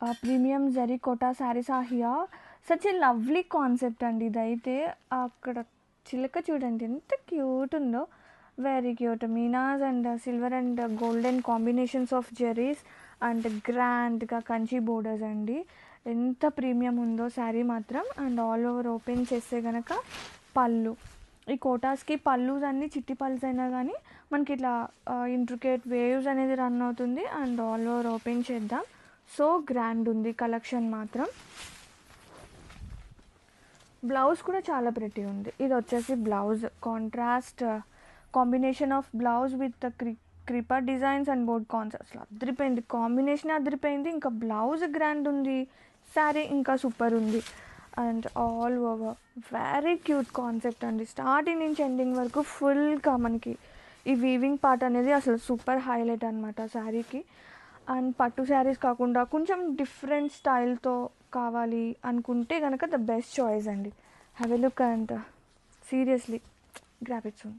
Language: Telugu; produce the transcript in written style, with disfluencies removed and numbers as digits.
Premium zari Kota saris are here. Such a lovely concept అండి ఇదైతే. అక్కడ చిలక చూడండి ఎంత క్యూట్ ఉందో, వెరీ క్యూట్. మీనాస్ and silver and golden combinations of zaris and గ్రాండ్గా కంచి బోర్డర్స్ అండి. ఎంత ప్రీమియం ఉందో శారీ మాత్రం. అండ్ ఆల్ ఓవర్ ఓపెన్ చేస్తే కనుక పళ్ళు, ఈ కోటాస్కి పళ్ళుస్ అన్నీ చిట్టి పళ్ళుస్ అయినా కానీ మనకి ఇట్లా ఇంట్రికేట్ వేవ్స్ అనేది రన్ అవుతుంది. అండ్ ఆల్ ఓవర్ ఓపెన్ చేద్దాం. సో గ్రాండ్ ఉంది కలెక్షన్ మాత్రం. బ్లౌజ్ కూడా చాలా ప్రిటీ ఉంది. ఇది వచ్చేసి blouse contrast combination of blouse with creeper designs and board concepts. అదిరిపోయింది కాంబినేషన్, అదిరిపోయింది. ఇంకా బ్లౌజ్ గ్రాండ్ ఉంది, శారీ ఇంకా సూపర్ ఉంది. And all over very cute concept అండి. స్టార్టింగ్ నుంచి ఎండింగ్ వరకు ఫుల్గా మనకి ఈ వీవింగ్ పార్ట్ అనేది అసలు సూపర్ హైలైట్ అనమాట శారీకి. అండ్ పట్టు శారీస్ కాకుండా కొంచెం డిఫరెంట్ స్టైల్తో కావాలి అనుకుంటే కనుక ద బెస్ట్ చాయిస్ అండి. Have a look and seriously grab it soon.